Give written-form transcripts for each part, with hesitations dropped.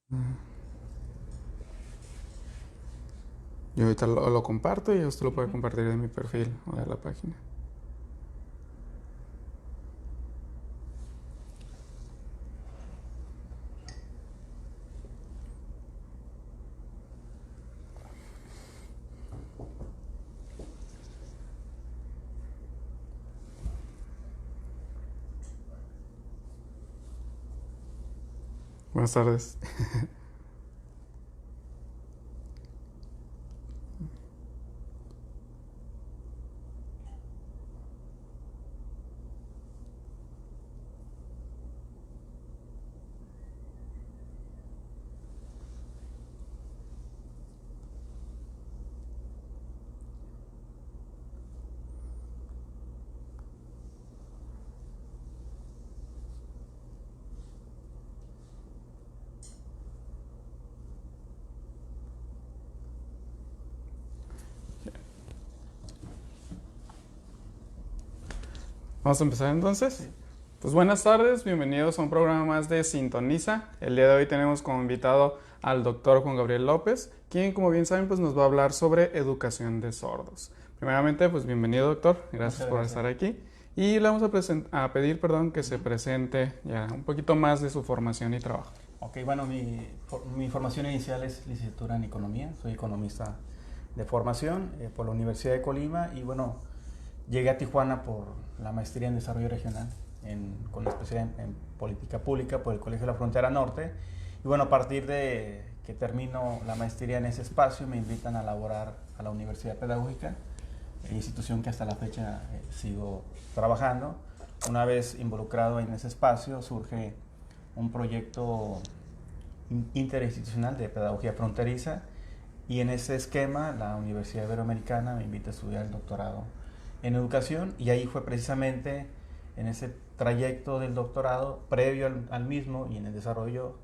Yo ahorita lo comparto y usted lo puede compartir de mi perfil o de la página. Buenas tardes. Vamos a empezar entonces. Pues buenas tardes, bienvenidos a un programa más de Sintoniza. El día de hoy tenemos como invitado al doctor Juan Gabriel López, quien, como bien saben, pues nos va a hablar sobre educación de sordos. Primeramente, pues bienvenido, doctor. Gracias por estar aquí. Y le vamos a pedir, que se presente ya un poquito más de su formación y trabajo. Ok, bueno, mi formación inicial es licenciatura en Economía. Soy economista de formación por la Universidad de Colima y bueno, llegué a Tijuana por la maestría en Desarrollo Regional con la especialidad en Política Pública por el Colegio de la Frontera Norte. Y bueno, a partir de que termino la maestría en ese espacio, me invitan a laborar a la Universidad Pedagógica, institución que hasta la fecha sigo trabajando. Una vez involucrado en ese espacio, surge un proyecto interinstitucional de pedagogía fronteriza y en ese esquema la Universidad Iberoamericana me invita a estudiar el doctorado en educación y ahí fue precisamente en ese trayecto del doctorado, previo al mismo y en el desarrollo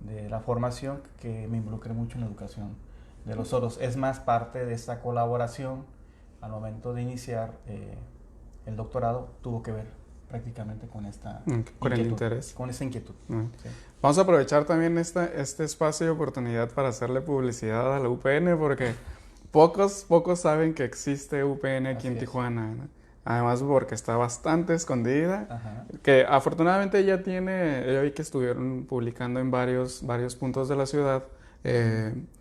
de la formación, que me involucré mucho en la educación de los sordos. Es más, parte de esta colaboración al momento de iniciar el doctorado tuvo que ver prácticamente con esta con el interés. Con esa inquietud. Sí. Vamos a aprovechar también este espacio y oportunidad para hacerle publicidad a la UPN porque pocos saben que existe UPN aquí en Tijuana, ¿no? Además porque está bastante escondida. Ajá. Que afortunadamente ya vi que estuvieron publicando en varios puntos de la ciudad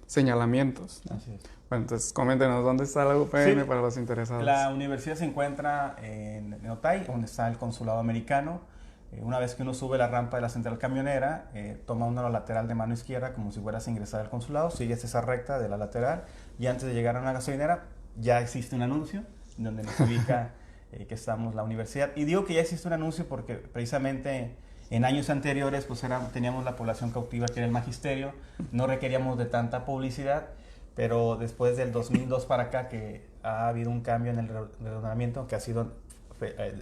señalamientos, ¿no? Así es. Bueno, entonces coméntenos dónde está la UPN para los interesados. La universidad se encuentra en Otay, donde está el consulado americano. Una vez que uno sube la rampa de la central camionera, toma uno la lateral de mano izquierda como si fueras a ingresar al consulado, sigues esa recta de la lateral y antes de llegar a una gasolinera ya existe un anuncio donde nos ubica que estamos la universidad. Y digo que ya existe un anuncio porque precisamente en años anteriores pues teníamos la población cautiva que era el magisterio, no requeríamos de tanta publicidad, pero después del 2002 para acá que ha habido un cambio en el reordenamiento, que ha sido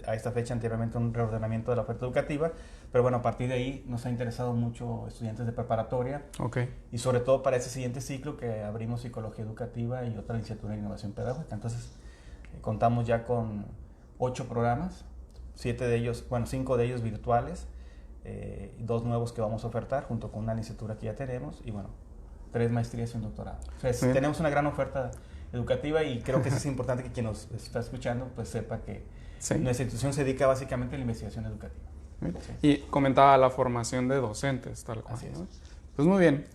a esta fecha anteriormente un reordenamiento de la oferta educativa, pero bueno, a partir de ahí nos ha interesado mucho estudiantes de preparatoria. Okay. Y sobre todo para ese siguiente ciclo que abrimos psicología educativa y otra licenciatura en innovación pedagógica. Entonces contamos ya con 8 programas, 5 de ellos virtuales, 2 nuevos que vamos a ofertar junto con una licenciatura que ya tenemos y bueno, 3 maestrías y un doctorado. O sea, tenemos una gran oferta educativa y creo que es importante que quien nos está escuchando pues sepa que nuestra institución se dedica básicamente a la investigación educativa. Sí. Y comentaba la formación de docentes, tal cual. Así es. ¿No? Pues muy bien,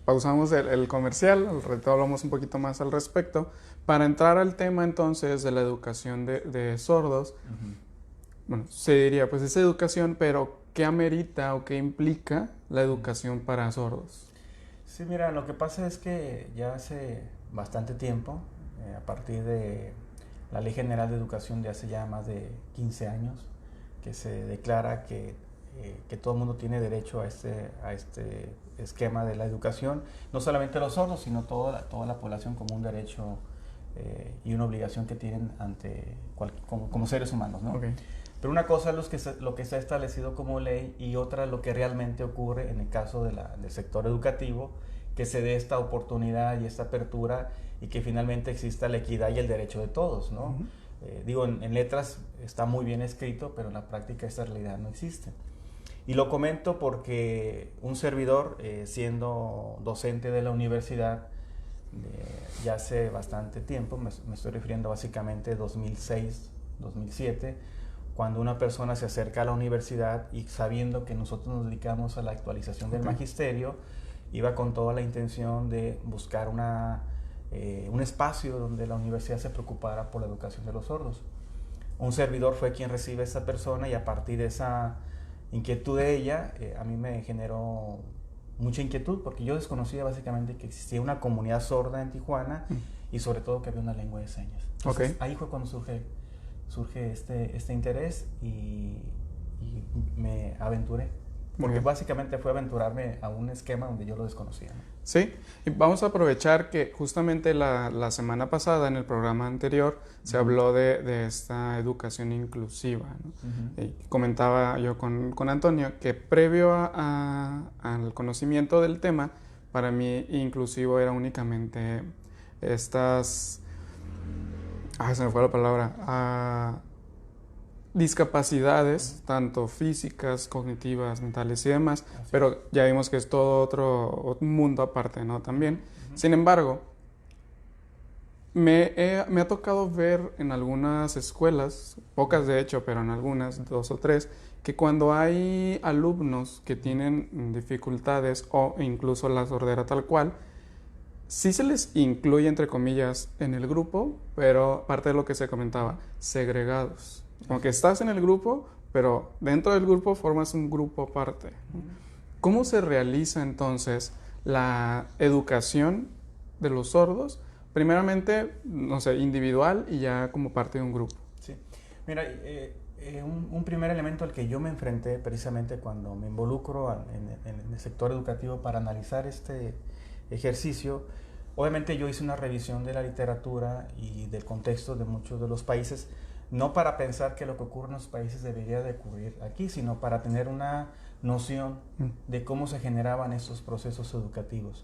pausamos el comercial, al rato hablamos un poquito más al respecto. Para entrar al tema entonces de la educación de sordos, bueno, se diría pues es educación, pero ¿qué amerita o qué implica la educación para sordos? Sí, mira, lo que pasa es que ya hace bastante tiempo, a partir de la Ley General de Educación de hace ya más de 15 años, que se declara que todo el mundo tiene derecho a este esquema de la educación, no solamente los sordos, sino toda la población como un derecho y una obligación que tienen como seres humanos, ¿no? Okay. Pero una cosa es lo que está establecido como ley y otra lo que realmente ocurre en el caso del sector educativo, que se dé esta oportunidad y esta apertura y que finalmente exista la equidad y el derecho de todos, ¿no? Digo, en letras está muy bien escrito, pero en la práctica esta realidad no existe. Y lo comento porque un servidor, siendo docente de la universidad ya hace bastante tiempo, me estoy refiriendo básicamente a 2006, 2007, cuando una persona se acerca a la universidad y sabiendo que nosotros nos dedicamos a la actualización del magisterio, iba con toda la intención de buscar un espacio donde la universidad se preocupara por la educación de los sordos. Un servidor fue quien recibe a esa persona y a partir de esa inquietud de ella, a mí me generó mucha inquietud porque yo desconocía básicamente que existía una comunidad sorda en Tijuana y sobre todo que había una lengua de señas. Entonces, ahí fue cuando surge este interés y me aventuré. Porque básicamente fue aventurarme a un esquema donde yo lo desconocía, ¿no? Sí, y vamos a aprovechar que justamente la semana pasada en el programa anterior se habló de esta educación inclusiva, ¿no? Y comentaba yo con Antonio que previo al conocimiento del tema, para mí inclusivo era únicamente estas... se me fue la palabra... discapacidades, tanto físicas, cognitivas, mentales y demás, pero ya vimos que es todo otro mundo aparte, ¿no? También. Sin embargo, me ha tocado ver en algunas escuelas, pocas de hecho, pero en algunas, 2 o 3, que cuando hay alumnos que tienen dificultades o incluso la sordera tal cual, sí se les incluye, entre comillas, en el grupo, pero parte de lo que se comentaba, segregados. Como que estás en el grupo, pero dentro del grupo formas un grupo aparte. ¿Cómo se realiza entonces la educación de los sordos? Primeramente, no sé, individual y ya como parte de un grupo. Sí. Mira, un primer elemento al que yo me enfrenté precisamente cuando me involucro en el sector educativo para analizar este ejercicio, obviamente yo hice una revisión de la literatura y del contexto de muchos de los países, no para pensar que lo que ocurre en los países debería de ocurrir aquí, sino para tener una noción de cómo se generaban esos procesos educativos.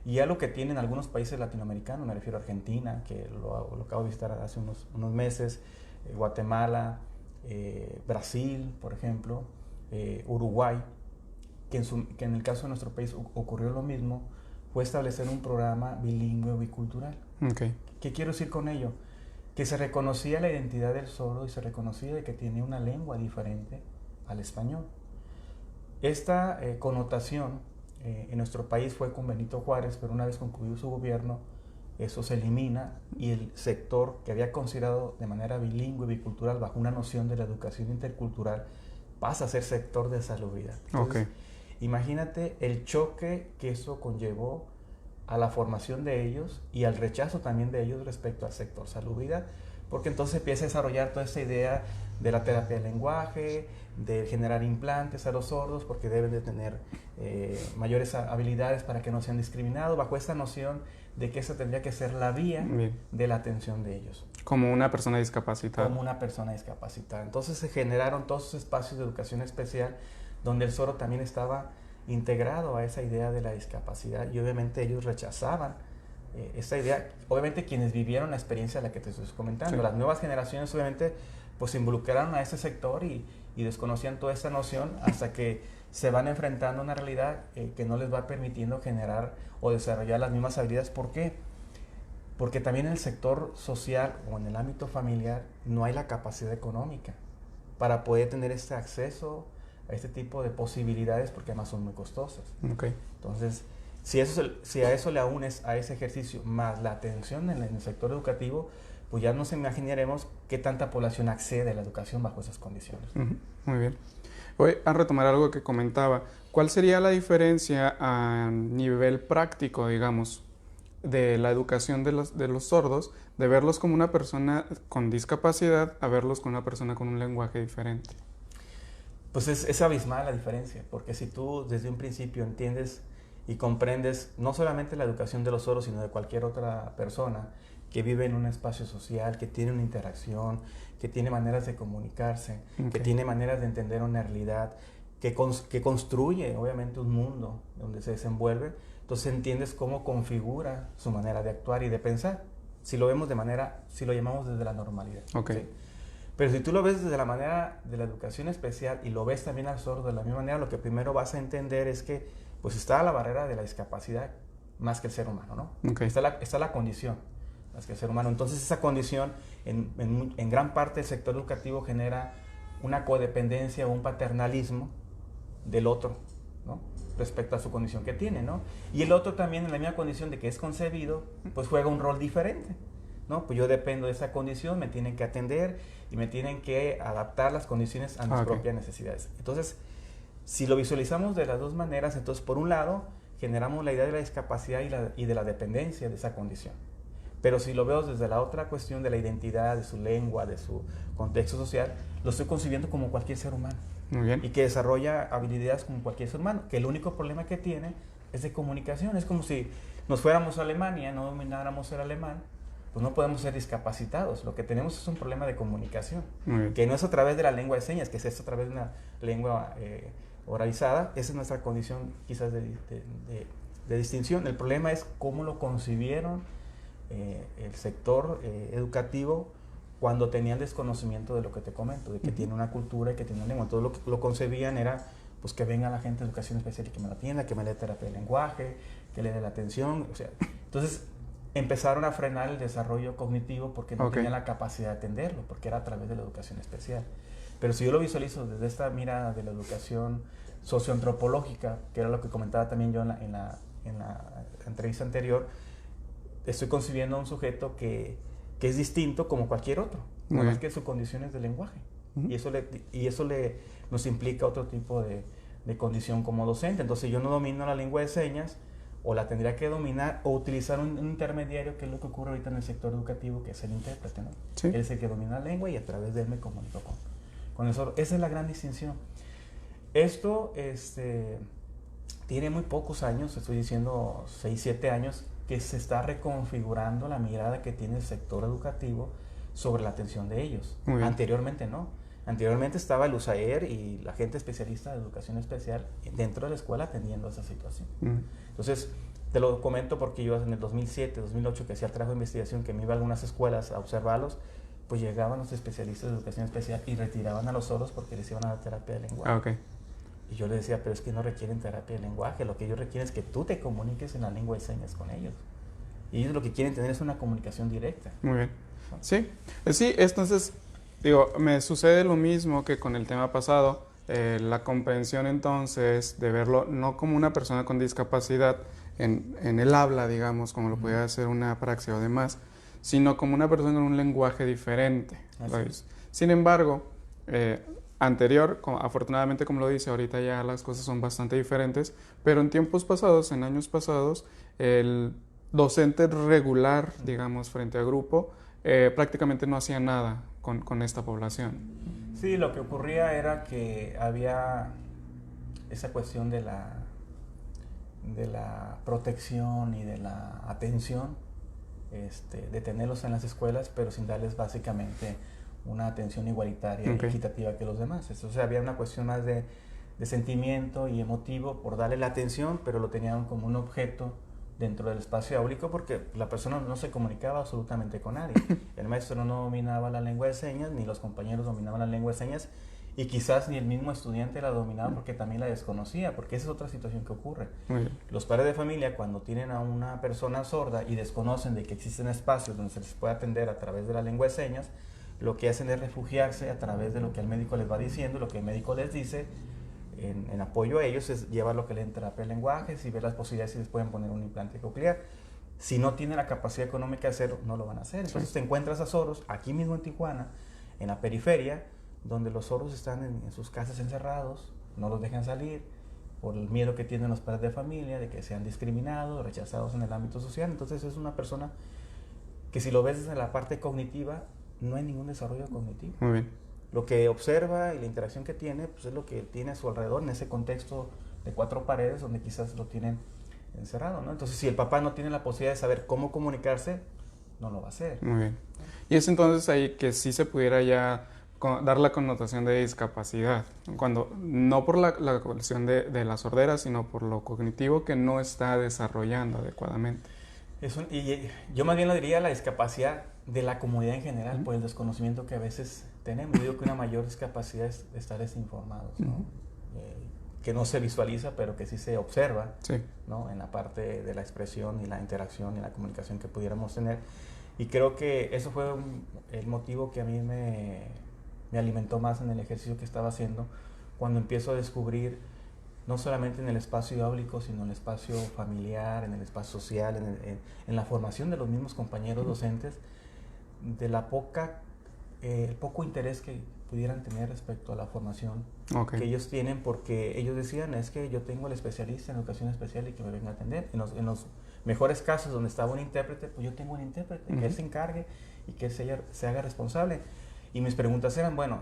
Y algo que tienen algunos países latinoamericanos, me refiero a Argentina, que lo acabo de visitar hace unos meses, Guatemala, Brasil, por ejemplo, Uruguay, que en el caso de nuestro país ocurrió lo mismo, fue establecer un programa bilingüe o bicultural. Okay. ¿Qué quiero decir con ello? Que se reconocía la identidad del sordo y se reconocía de que tenía una lengua diferente al español. Esta connotación en nuestro país fue con Benito Juárez, pero una vez concluido su gobierno, eso se elimina y el sector que había considerado de manera bilingüe y bicultural bajo una noción de la educación intercultural pasa a ser sector de salubridad. Entonces, imagínate el choque que eso conllevó a la formación de ellos y al rechazo también de ellos respecto al sector salubridad, porque entonces empieza a desarrollar toda esta idea de la terapia del lenguaje, de generar implantes a los sordos porque deben de tener mayores habilidades para que no sean discriminados, bajo esta noción de que esa tendría que ser la vía de la atención de ellos. Como una persona discapacitada. Como una persona discapacitada. Entonces se generaron todos esos espacios de educación especial donde el sordo también estaba integrado a esa idea de la discapacidad y obviamente ellos rechazaban esa idea. Obviamente quienes vivieron la experiencia de la que te estoy comentando, las nuevas generaciones obviamente pues se involucraron a ese sector y desconocían toda esta noción hasta que se van enfrentando a una realidad que no les va permitiendo generar o desarrollar las mismas habilidades. ¿Por qué? Porque también en el sector social o en el ámbito familiar no hay la capacidad económica para poder tener este acceso a este tipo de posibilidades porque además son muy costosas. Entonces, si a eso le aunes a ese ejercicio más la atención en el sector educativo, pues ya nos imaginaremos qué tanta población accede a la educación bajo esas condiciones. Muy bien. Voy a retomar algo que comentaba. ¿Cuál sería la diferencia a nivel práctico, digamos, de la educación de los sordos, de verlos como una persona con discapacidad a verlos como una persona con un lenguaje diferente? Pues es abismal la diferencia, porque si tú desde un principio entiendes y comprendes no solamente la educación de los sordos, sino de cualquier otra persona que vive en un espacio social, que tiene una interacción, que tiene maneras de comunicarse, que tiene maneras de entender una realidad, que construye obviamente un mundo donde se desenvuelve, entonces entiendes cómo configura su manera de actuar y de pensar, si lo llamamos desde la normalidad. ¿Sí? Pero si tú lo ves desde la manera de la educación especial y lo ves también al sordo de la misma manera, lo que primero vas a entender es que pues está la barrera de la discapacidad más que el ser humano, ¿no? Okay. Está la condición más que el ser humano. Entonces esa condición en gran parte del sector educativo genera una codependencia o un paternalismo del otro, ¿no? Respecto a su condición que tiene, ¿no? Y el otro también en la misma condición de que es concebido, pues juega un rol diferente, ¿no? Pues yo dependo de esa condición, me tienen que atender y me tienen que adaptar las condiciones a mis propias necesidades. Entonces, si lo visualizamos de las dos maneras, entonces por un lado generamos la idea de la discapacidad y de la dependencia de esa condición. Pero si lo veo desde la otra cuestión de la identidad, de su lengua, de su contexto social, lo estoy concibiendo como cualquier ser humano. Muy bien. Y que desarrolla habilidades como cualquier ser humano, que el único problema que tiene es de comunicación. Es como si nos fuéramos a Alemania, no domináramos el alemán, pues no podemos ser discapacitados. Lo que tenemos es un problema de comunicación, que no es a través de la lengua de señas, que es a través de una lengua oralizada. Esa es nuestra condición quizás de distinción. El problema es cómo lo concibieron el sector educativo cuando tenían desconocimiento de lo que te comento, de que tiene una cultura y que tiene una lengua. Entonces lo que lo concebían era pues que venga la gente de educación especial y que me la atienda, que me dé terapia de lenguaje, que le dé la atención. O sea, entonces empezaron a frenar el desarrollo cognitivo porque no tenían la capacidad de atenderlo, porque era a través de la educación especial. Pero si yo lo visualizo desde esta mirada de la educación socioantropológica, que era lo que comentaba también yo en la entrevista anterior, estoy concibiendo a un sujeto que es distinto como cualquier otro, nada más que su condición es de lenguaje. Y eso nos implica otro tipo de condición como docente. Entonces yo no domino la lengua de señas, o la tendría que dominar, o utilizar un intermediario, que es lo que ocurre ahorita en el sector educativo, que es el intérprete, ¿no? Sí. Él es el que domina la lengua y a través de él me comunico con eso. Esa es la gran distinción. Esto tiene muy pocos años, estoy diciendo 6, 7 años, que se está reconfigurando la mirada que tiene el sector educativo sobre la atención de ellos. Anteriormente no. Anteriormente estaba el USAER y la gente especialista de educación especial dentro de la escuela atendiendo esa situación. Entonces, te lo comento porque yo en el 2007, 2008, que hacía el trabajo de investigación, que me iba a algunas escuelas a observarlos, pues llegaban los especialistas de educación especial y retiraban a los sordos porque les iban a dar terapia de lenguaje. Y yo les decía, pero es que no requieren terapia de lenguaje, lo que ellos requieren es que tú te comuniques en la lengua de señas con ellos. Y ellos lo que quieren tener es una comunicación directa. Muy bien. Sí, entonces, digo, me sucede lo mismo que con el tema pasado, la comprensión entonces de verlo no como una persona con discapacidad en el habla, digamos, como lo puede hacer una praxia o demás, sino como una persona con un lenguaje diferente. Sin embargo, afortunadamente, como lo dice, ahorita ya las cosas son bastante diferentes, pero en tiempos pasados, en años pasados, el docente regular, digamos, frente a grupo, prácticamente no hacía nada con esta población. Sí, lo que ocurría era que había esa cuestión de la protección y de la atención, de tenerlos en las escuelas, pero sin darles básicamente una atención igualitaria y equitativa que los demás. Entonces había una cuestión más de sentimiento y emotivo por darle la atención, pero lo tenían como un objeto dentro del espacio áulico porque la persona no se comunicaba absolutamente con nadie. El maestro no dominaba la lengua de señas, ni los compañeros dominaban la lengua de señas, y quizás ni el mismo estudiante la dominaba porque también la desconocía, porque esa es otra situación que ocurre. Los padres de familia, cuando tienen a una persona sorda y desconocen de que existen espacios donde se les puede atender a través de la lengua de señas, lo que hacen es refugiarse a través de lo que el médico les va diciendo, lo que el médico les dice, en apoyo a ellos, es llevar lo que le den terapia de lenguaje, si ver las posibilidades si les pueden poner un implante coclear. Si no tienen la capacidad económica de hacerlo, no lo van a hacer. Entonces te encuentras a sordos aquí mismo en Tijuana, en la periferia, donde los sordos están en sus casas encerrados, no los dejan salir por el miedo que tienen los padres de familia de que sean discriminados, rechazados en el ámbito social. Entonces es una persona que, si lo ves desde la parte cognitiva, no hay ningún desarrollo cognitivo. Muy bien. Lo que observa y la interacción que tiene, pues es lo que tiene a su alrededor en ese contexto de 4 paredes donde quizás lo tienen encerrado, ¿no? Entonces, si el papá no tiene la posibilidad de saber cómo comunicarse, no lo va a hacer. Muy bien. Y es entonces ahí que sí se pudiera ya dar la connotación de discapacidad, cuando no por la cuestión de la sordera, sino por lo cognitivo que no está desarrollando adecuadamente. Y yo más bien lo diría la discapacidad de la comunidad en general, por el desconocimiento que a veces tenemos. Yo digo que una mayor discapacidad es estar desinformados, ¿no? Que no se visualiza, pero que sí se observa, Sí. ¿no? En la parte de la expresión y la interacción y la comunicación que pudiéramos tener. Y creo que eso fue el motivo que a mí me alimentó más en el ejercicio que estaba haciendo, cuando empiezo a descubrir, no solamente en el espacio áulico, sino en el espacio familiar, en el espacio social, en la formación de los mismos compañeros docentes, de el poco interés que pudieran tener respecto a la formación que ellos tienen, porque ellos decían, es que yo tengo el especialista en educación especial y que me venga a atender. En los mejores casos donde estaba un intérprete, pues yo tengo un intérprete, que él se encargue y que él se haga responsable. Y mis preguntas eran, bueno,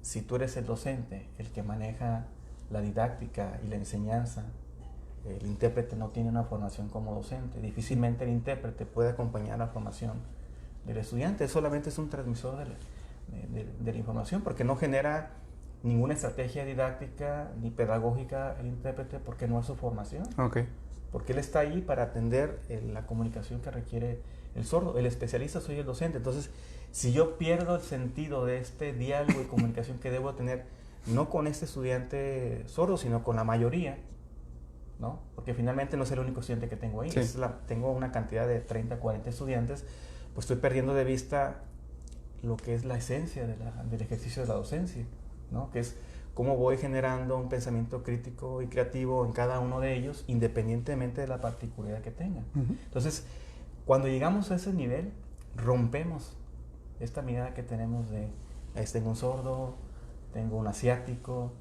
si tú eres el docente, el que maneja la didáctica y la enseñanza, el intérprete no tiene una formación como docente, difícilmente el intérprete puede acompañar la formación del estudiante, solamente es un transmisor de la información, porque no genera ninguna estrategia didáctica ni pedagógica el intérprete, porque no es su formación. Porque él está ahí para atender la comunicación que requiere el sordo. El especialista soy el docente. Entonces, si yo pierdo el sentido de este diálogo y comunicación que debo tener, no con este estudiante sordo, sino con la mayoría, ¿no? Porque finalmente no es el único estudiante que tengo ahí. Sí. Tengo una cantidad de 30, 40 estudiantes, pues estoy perdiendo de vista lo que es la esencia del ejercicio de la docencia, ¿no? Que es cómo voy generando un pensamiento crítico y creativo en cada uno de ellos, independientemente de la particularidad que tengan. Entonces, cuando llegamos a ese nivel, rompemos esta mirada que tenemos de, tengo un sordo, tengo un asiático,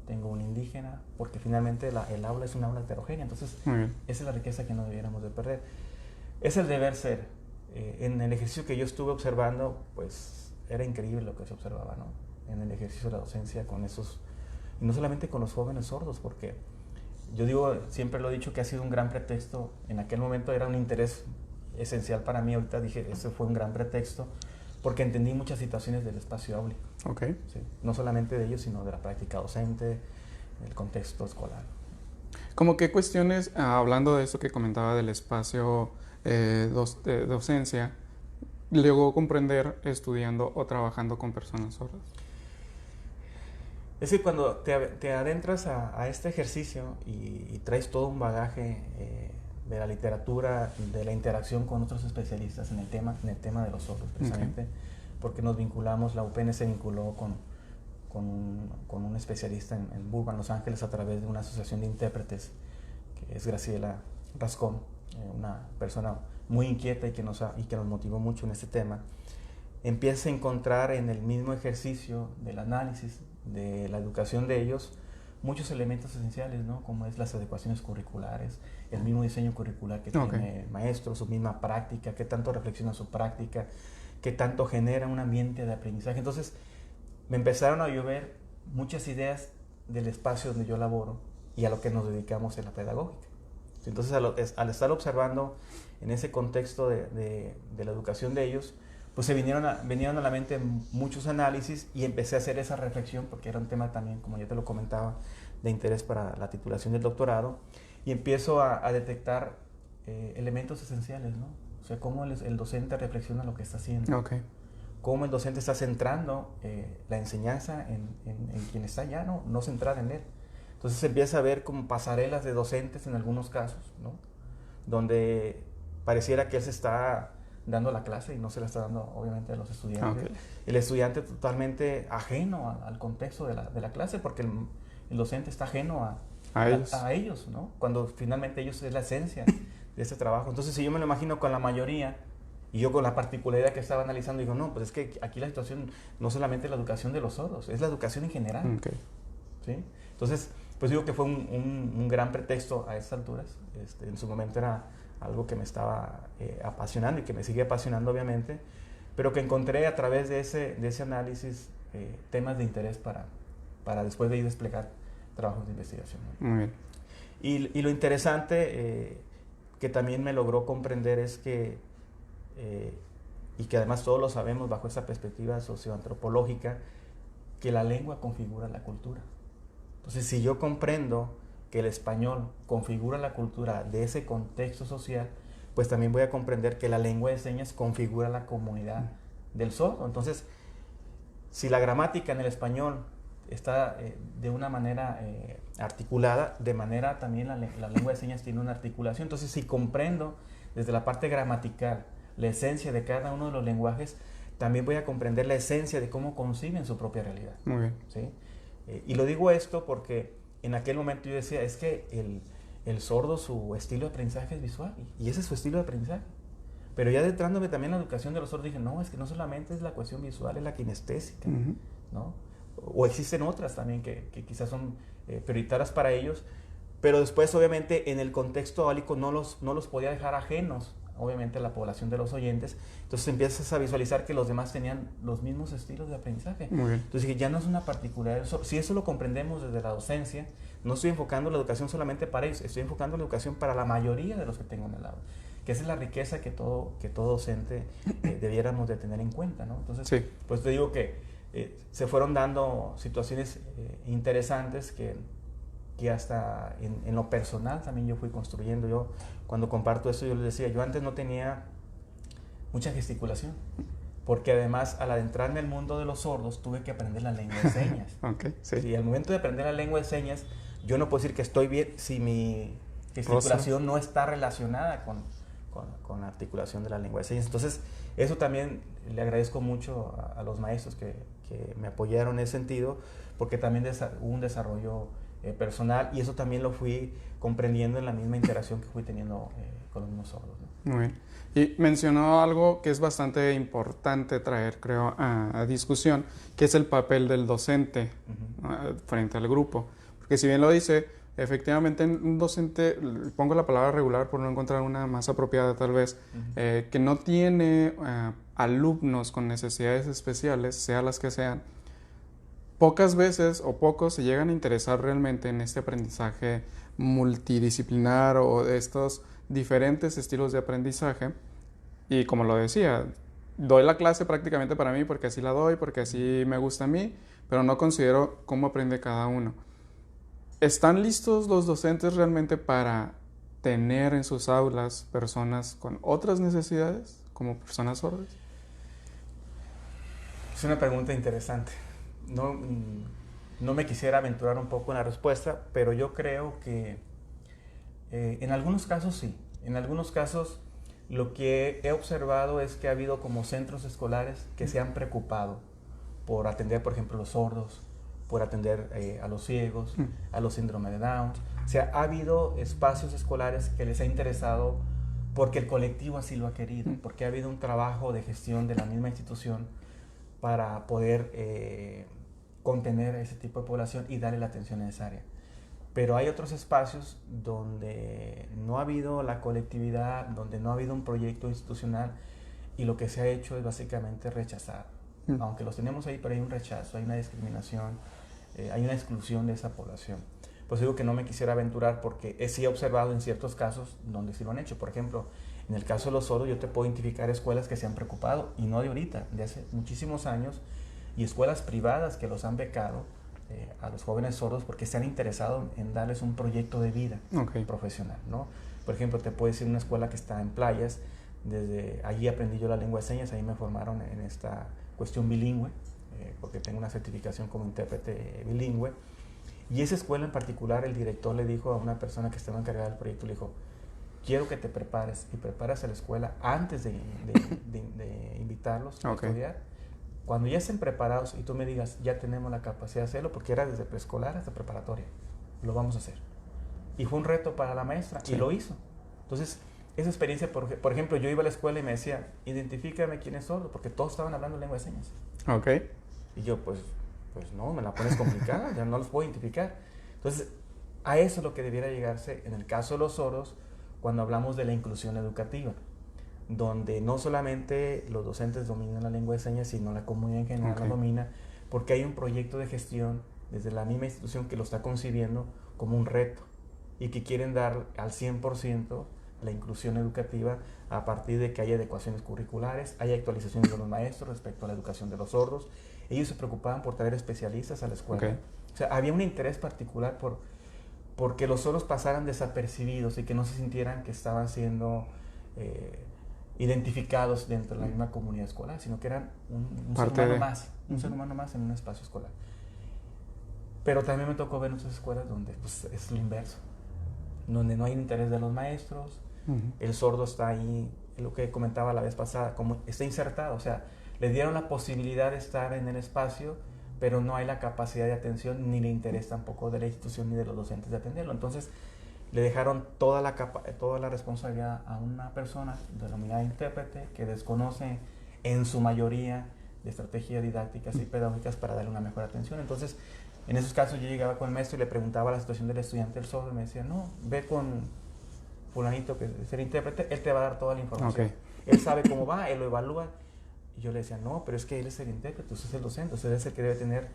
tengo un indígena, porque finalmente el aula es una aula heterogénea. Entonces, esa es la riqueza que no debiéramos de perder. Es el deber ser. En el ejercicio que yo estuve observando, pues era increíble lo que se observaba, ¿no? En el ejercicio de la docencia con esos, y no solamente con los jóvenes sordos, porque yo digo, siempre lo he dicho, que ha sido un gran pretexto. En aquel momento era un interés esencial para mí. Ahorita dije, ese fue un gran pretexto, porque entendí muchas situaciones del espacio áulico. ¿Sí? No solamente de ellos, sino de la práctica docente, el contexto escolar. ¿Cómo qué cuestiones, hablando de eso que comentaba del espacio docencia, llegó a comprender estudiando o trabajando con personas sordas? Es que cuando te adentras a este ejercicio y traes todo un bagaje de la literatura, de la interacción con otros especialistas en el tema de los sordos, precisamente, porque nos vinculamos, la UPN se vinculó con un especialista en Burbank, Los Ángeles, a través de una asociación de intérpretes, que es Graciela Rascón, una persona muy inquieta y que nos motivó mucho en este tema. Empieza a encontrar en el mismo ejercicio del análisis de la educación de ellos muchos elementos esenciales, ¿no? Como es las adecuaciones curriculares, el mismo diseño curricular que tiene el maestro, su misma práctica, qué tanto reflexiona su práctica, qué tanto genera un ambiente de aprendizaje. Entonces me empezaron a llover muchas ideas del espacio donde yo laboro y a lo que nos dedicamos en la pedagógica. Entonces al estar observando en ese contexto de la educación de ellos, pues se vinieron a la mente muchos análisis, y empecé a hacer esa reflexión, porque era un tema también, como ya te lo comentaba, de interés para la titulación del doctorado, y empiezo a detectar elementos esenciales, ¿no? O sea, cómo el docente reflexiona lo que está haciendo, cómo el docente está centrando la enseñanza en quien está allá, no centrada en él. Entonces se empieza a ver como pasarelas de docentes en algunos casos, ¿no? Donde pareciera que él se está dando la clase y no se la está dando, obviamente, a los estudiantes. El estudiante totalmente ajeno al contexto de la clase, porque el docente está ajeno a ellos, ¿no? Cuando finalmente ellos es la esencia de este trabajo. Entonces, si yo me lo imagino con la mayoría, y yo con la particularidad que estaba analizando, digo, no, pues es que aquí la situación no solamente es la educación de los sordos, es la educación en general. ¿Sí? Entonces, pues digo que fue un gran pretexto a estas alturas. En su momento era algo que me estaba apasionando y que me sigue apasionando, obviamente, pero que encontré a través de ese análisis temas de interés para después de ir a desplegar trabajos de investigación, ¿no? Muy bien. Y lo interesante que también me logró comprender es que, y que además todos lo sabemos bajo esa perspectiva socioantropológica, que la lengua configura la cultura. Entonces, si yo comprendo que el español configura la cultura de ese contexto social, pues también voy a comprender que la lengua de señas configura la comunidad del sordo. Entonces, si la gramática en el español está de una manera articulada, de manera también la lengua de señas tiene una articulación. Entonces, si comprendo desde la parte gramatical la esencia de cada uno de los lenguajes, también voy a comprender la esencia de cómo conciben su propia realidad. Muy bien. ¿Sí? Y lo digo esto porque en aquel momento yo decía, es que el sordo, su estilo de aprendizaje es visual, y ese es su estilo de aprendizaje. Pero ya adentrándome también en la educación de los sordos, dije, no, es que no solamente es la cuestión visual, es la kinestésica, ¿no? O existen otras también que quizás son prioritarias para ellos, pero después obviamente en el contexto áulico no los podía dejar ajenos, obviamente, a la población de los oyentes. Entonces empiezas a visualizar que los demás tenían los mismos estilos de aprendizaje. Muy bien. Entonces dije, ya no es una particularidad, si eso lo comprendemos desde la docencia, no estoy enfocando la educación solamente para ellos, estoy enfocando la educación para la mayoría de los que tengo en el aula, que esa es la riqueza que todo docente debiéramos de tener en cuenta, ¿no? Entonces, sí. Pues te digo que se fueron dando situaciones interesantes que hasta en lo personal también yo fui construyendo. Yo cuando comparto esto, yo les decía, yo antes no tenía mucha gesticulación, porque además al adentrarme al mundo de los sordos tuve que aprender la lengua de señas. Okay, sí. Y al momento de aprender la lengua de señas, yo no puedo decir que estoy bien si mi gesticulación no está relacionada con la articulación de la lengua de señas. Entonces, eso también le agradezco mucho a los maestros que me apoyaron en ese sentido, porque también hubo un desarrollo personal, y eso también lo fui comprendiendo en la misma interacción que fui teniendo con los mismos sordos, ¿no? Muy bien. Y mencionó algo que es bastante importante traer, creo, a discusión, que es el papel del docente frente al grupo. Porque si bien lo dice, efectivamente un docente, pongo la palabra regular por no encontrar una más apropiada tal vez, que no tiene alumnos con necesidades especiales, sea las que sean, pocas veces o pocos se llegan a interesar realmente en este aprendizaje multidisciplinar o de estos diferentes estilos de aprendizaje. Y como lo decía, doy la clase prácticamente para mí porque así la doy, porque así me gusta a mí, pero no considero cómo aprende cada uno. ¿Están listos los docentes realmente para tener en sus aulas personas con otras necesidades, como personas sordas? Es una pregunta interesante. No me quisiera aventurar un poco en la respuesta, pero yo creo que en algunos casos sí. En algunos casos lo que he observado es que ha habido como centros escolares que se han preocupado por atender, por ejemplo, los sordos, por atender a los ciegos, a los síndromes de Down. O sea, ha habido espacios escolares que les ha interesado porque el colectivo así lo ha querido, porque ha habido un trabajo de gestión de la misma institución para poder contener a ese tipo de población y darle la atención necesaria. Pero hay otros espacios donde no ha habido la colectividad, donde no ha habido un proyecto institucional, y lo que se ha hecho es básicamente rechazar. Aunque los tenemos ahí, pero hay un rechazo, hay una discriminación, hay una exclusión de esa población. Pues digo que no me quisiera aventurar porque sí he observado en ciertos casos donde sí lo han hecho. Por ejemplo, en el caso de los sordos, yo te puedo identificar escuelas que se han preocupado, y no de ahorita, de hace muchísimos años, y escuelas privadas que los han becado a los jóvenes sordos porque se han interesado en darles un proyecto de vida profesional, ¿no? Por ejemplo, te puedo decir una escuela que está en Playas. Desde allí aprendí yo la lengua de señas, ahí me formaron en esta cuestión bilingüe, porque tengo una certificación como intérprete bilingüe. Y esa escuela en particular, el director le dijo a una persona que estaba encargada del proyecto, le dijo, quiero que te prepares, y prepares a la escuela antes de invitarlos a estudiar. Cuando ya estén preparados y tú me digas, ya tenemos la capacidad de hacerlo, porque era desde preescolar hasta preparatoria, lo vamos a hacer. Y fue un reto para la maestra, y lo hizo. Entonces, esa experiencia, por ejemplo, yo iba a la escuela y me decía, identifícame quién es sordo, porque todos estaban hablando lengua de señas. Y yo, pues no, me la pones complicada, ya no los puedo identificar. Entonces, a eso es lo que debiera llegarse en el caso de los sordos cuando hablamos de la inclusión educativa, donde no solamente los docentes dominan la lengua de señas, sino la comunidad en general la domina, porque hay un proyecto de gestión desde la misma institución que lo está concibiendo como un reto y que quieren dar al 100% la inclusión educativa a partir de que haya adecuaciones curriculares, haya actualizaciones de los maestros respecto a la educación de los sordos. Ellos se preocupaban por traer especialistas a la escuela. O sea, había un interés particular porque los sordos pasaran desapercibidos y que no se sintieran que estaban siendo identificados dentro de la misma comunidad escolar, sino que eran un ser humano más, un ser humano más en un espacio escolar. Pero también me tocó ver muchas escuelas donde pues, es lo inverso, donde no hay interés de los maestros, el sordo está ahí, lo que comentaba la vez pasada, como está insertado, o sea, le dieron la posibilidad de estar en el espacio, pero no hay la capacidad de atención ni el interés tampoco de la institución ni de los docentes de atenderlo. Entonces, le dejaron toda la responsabilidad a una persona denominada intérprete que desconoce en su mayoría de estrategias didácticas y pedagógicas para darle una mejor atención. Entonces, en esos casos yo llegaba con el maestro y le preguntaba la situación del estudiante del sordo y me decía, no, ve con fulanito que es el intérprete, él te va a dar toda la información. Okay. Él sabe cómo va, él lo evalúa. Y yo le decía, no, pero es que él es el intérprete, usted es el docente, usted es el que debe tener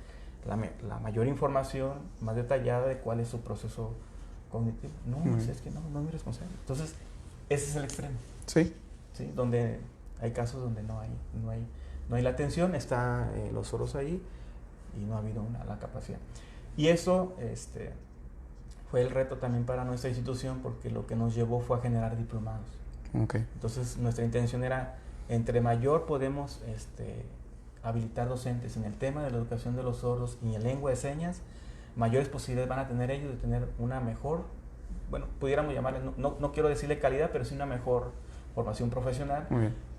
la mayor información más detallada de cuál es su proceso cognitivo. No, es que no es mi responsable. Entonces, ese es el extremo. Sí. ¿Sí? Donde hay casos donde no hay la atención, está los sordos ahí y no ha habido la capacidad. Y eso fue el reto también para nuestra institución porque lo que nos llevó fue a generar diplomados. Okay. Entonces, nuestra intención era, entre mayor podemos habilitar docentes en el tema de la educación de los sordos y en lengua de señas, mayores posibilidades van a tener ellos de tener una mejor, bueno, pudiéramos llamarle, no quiero decirle calidad, pero sí una mejor formación profesional,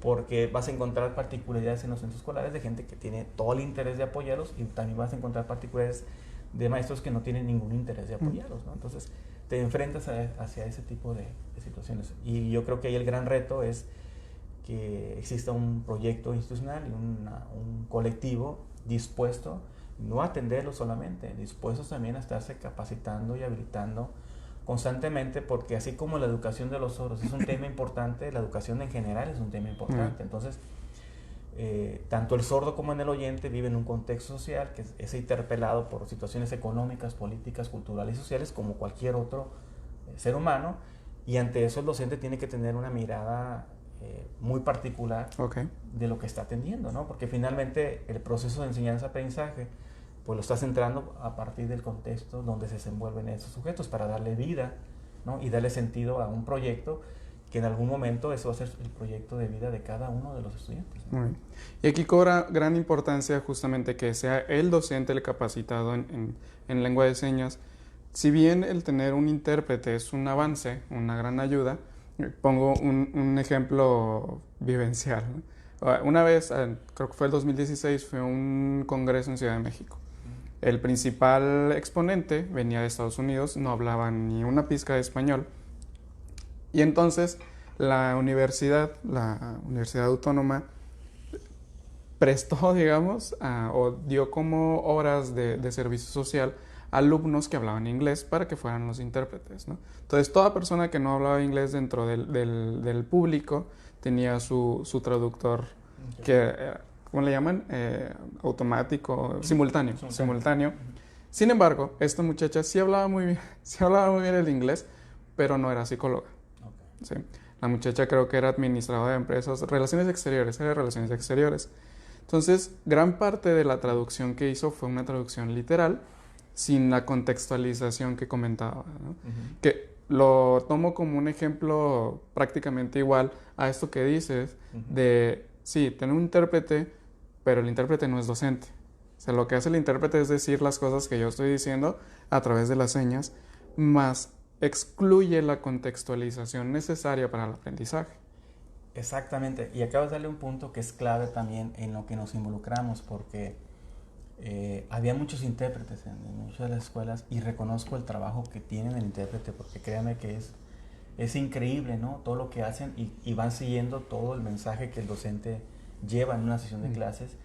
porque vas a encontrar particularidades en los centros escolares de gente que tiene todo el interés de apoyarlos y también vas a encontrar particularidades de maestros que no tienen ningún interés de apoyarlos, ¿no? Entonces te enfrentas hacia ese tipo de situaciones y yo creo que ahí el gran reto es que exista un proyecto institucional y un colectivo dispuesto no a atenderlo solamente, dispuestos también a estarse capacitando y habilitando constantemente, porque así como la educación de los sordos es un tema importante, la educación en general es un tema importante. Entonces, tanto el sordo como en el oyente viven en un contexto social que es interpelado por situaciones económicas, políticas, culturales y sociales como cualquier otro ser humano, y ante eso el docente tiene que tener una mirada muy particular de lo que está atendiendo, ¿no? Porque finalmente el proceso de enseñanza-aprendizaje pues lo está centrando a partir del contexto donde se desenvuelven esos sujetos para darle vida, ¿no? Y darle sentido a un proyecto que en algún momento eso va a ser el proyecto de vida de cada uno de los estudiantes, ¿no? Y aquí cobra gran importancia justamente que sea el docente el capacitado en lengua de señas. Si bien el tener un intérprete es un avance, una gran ayuda, pongo un ejemplo vivencial, ¿no? Una vez, creo que fue el 2016, fue un congreso en Ciudad de México. El principal exponente venía de Estados Unidos, no hablaba ni una pizca de español. Y entonces la Universidad Autónoma prestó, digamos, o dio como horas de servicio social a alumnos que hablaban inglés para que fueran los intérpretes, ¿no? Entonces toda persona que no hablaba inglés dentro del público tenía su traductor, que, ¿cómo le llaman? Automático, simultáneo. Sin embargo, esta muchacha sí hablaba muy bien el inglés, pero no era psicóloga. Sí. La muchacha creo que era administradora de empresas, era relaciones exteriores. Entonces, gran parte de la traducción que hizo fue una traducción literal, sin la contextualización que comentaba, ¿no? Que lo tomo como un ejemplo prácticamente igual a esto que dices, de, sí, tener un intérprete, pero el intérprete no es docente. O sea, lo que hace el intérprete es decir las cosas que yo estoy diciendo a través de las señas, más excluye la contextualización necesaria para el aprendizaje. Exactamente, y acabas de darle un punto que es clave también en lo que nos involucramos, porque había muchos intérpretes en muchas de las escuelas y reconozco el trabajo que tienen el intérprete, porque créanme que es increíble, ¿no? Todo lo que hacen y van siguiendo todo el mensaje que el docente lleva en una sesión de clases,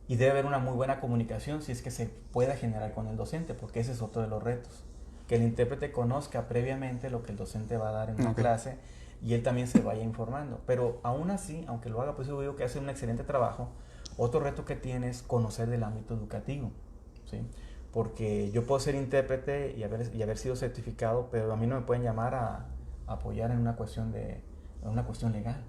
y debe haber una muy buena comunicación si es que se pueda generar con el docente, porque ese es otro de los retos, que el intérprete conozca previamente lo que el docente va a dar en una clase y él también se vaya informando. Pero aún así, aunque lo haga, pues yo digo que hace un excelente trabajo. Otro reto que tiene es conocer del ámbito educativo, ¿sí? Porque yo puedo ser intérprete y haber sido certificado, pero a mí no me pueden llamar a apoyar en una cuestión legal.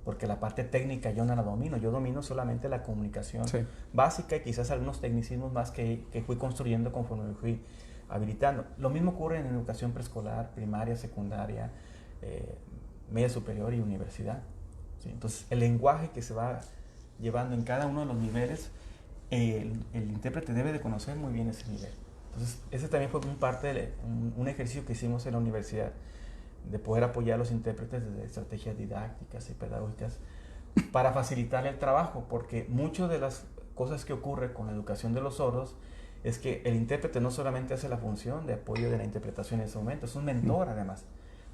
Porque la parte técnica yo no la domino, yo domino solamente la comunicación básica y quizás algunos tecnicismos más que fui construyendo conforme me fui habilitando. Lo mismo ocurre en educación preescolar, primaria, secundaria, media superior y universidad. ¿sí? Entonces, el lenguaje que se va llevando en cada uno de los niveles, el intérprete debe de conocer muy bien ese nivel. Entonces, ese también fue parte de un ejercicio que hicimos en la universidad, de poder apoyar a los intérpretes desde estrategias didácticas y pedagógicas para facilitar el trabajo, porque muchas de las cosas que ocurre con la educación de los sordos es que el intérprete no solamente hace la función de apoyo de la interpretación en ese momento, es un mentor además,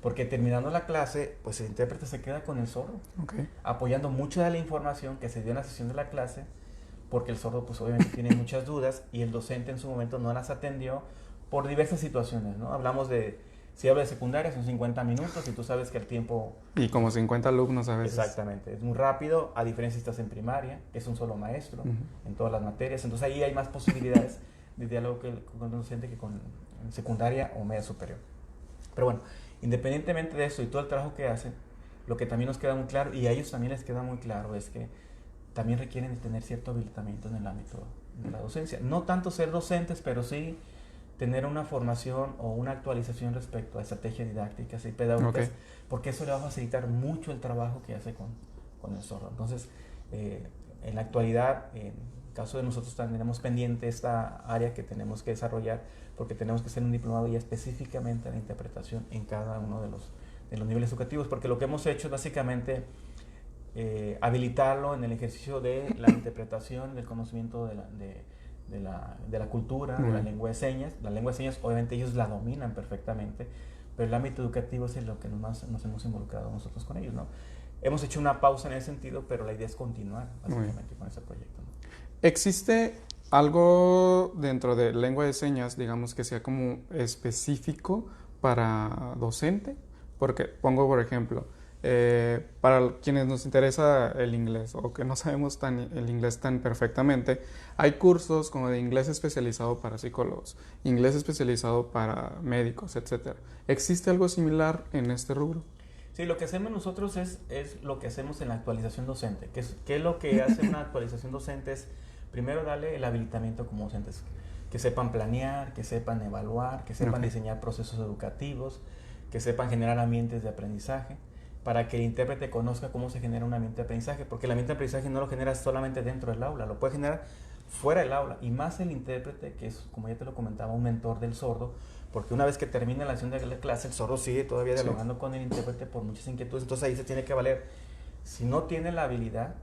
porque terminando la clase, pues el intérprete se queda con el sordo, apoyando mucha de la información que se dio en la sesión de la clase, porque el sordo pues obviamente tiene muchas dudas y el docente en su momento no las atendió por diversas situaciones, ¿no? Hablamos de, si hablo de secundaria son 50 minutos y tú sabes que el tiempo... Y como 50 alumnos a veces. Exactamente, es muy rápido, a diferencia si estás en primaria, que es un solo maestro en todas las materias, entonces ahí hay más posibilidades de diálogo con el docente que con secundaria o media superior. Pero bueno, independientemente de eso y todo el trabajo que hacen, lo que también nos queda muy claro, y a ellos también les queda muy claro, es que también requieren tener cierto habilitamiento en el ámbito de la docencia. No tanto ser docentes, pero sí tener una formación o una actualización respecto a estrategias didácticas y pedagógicas, porque eso le va a facilitar mucho el trabajo que hace con el sordo. Entonces, en la actualidad, en caso de nosotros tenemos pendiente esta área que tenemos que desarrollar, porque tenemos que hacer un diplomado ya específicamente de interpretación en cada uno de los niveles educativos, porque lo que hemos hecho es básicamente habilitarlo en el ejercicio de la interpretación, del conocimiento de la cultura, de la lengua de señas. La lengua de señas, obviamente, ellos la dominan perfectamente, pero el ámbito educativo es en lo que más nos hemos involucrado nosotros con ellos, ¿no? Hemos hecho una pausa en ese sentido, pero la idea es continuar, básicamente, con ese proyecto, ¿no? ¿Existe algo dentro de lengua de señas, digamos, que sea como específico para docente? Porque pongo, por ejemplo, para quienes nos interesa el inglés o que no sabemos el inglés tan perfectamente, hay cursos como de inglés especializado para psicólogos, inglés especializado para médicos, etc. ¿Existe algo similar en este rubro? Sí, lo que hacemos nosotros es lo que hacemos en la actualización docente. ¿Qué es lo que hace una actualización docente? Es primero darle el habilitamiento como docentes, que sepan planear, que sepan evaluar, que sepan diseñar procesos educativos, que sepan generar ambientes de aprendizaje, para que el intérprete conozca cómo se genera un ambiente de aprendizaje, porque el ambiente de aprendizaje no lo genera solamente dentro del aula, lo puede generar fuera del aula, y más el intérprete, que es, como ya te lo comentaba, un mentor del sordo, porque una vez que termina la acción de la clase, el sordo sigue todavía dialogando con el intérprete por muchas inquietudes, entonces ahí se tiene que valer, si no tiene la habilidad,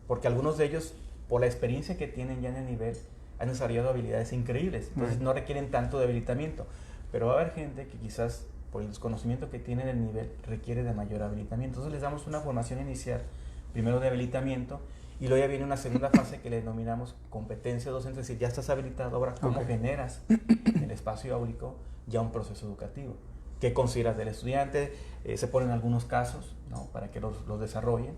porque algunos de ellos, por la experiencia que tienen ya en el nivel, han desarrollado habilidades increíbles, entonces no requieren tanto de habilitamiento, pero va a haber gente que quizás por el desconocimiento que tiene del nivel requiere de mayor habilitamiento. Entonces les damos una formación inicial, primero de habilitamiento, y luego ya viene una segunda fase que le denominamos competencia docente, es decir, ya estás habilitado, ahora cómo generas en el espacio áulico ya un proceso educativo. ¿Qué consideras del estudiante? Se ponen algunos casos, ¿no?, para que los desarrollen,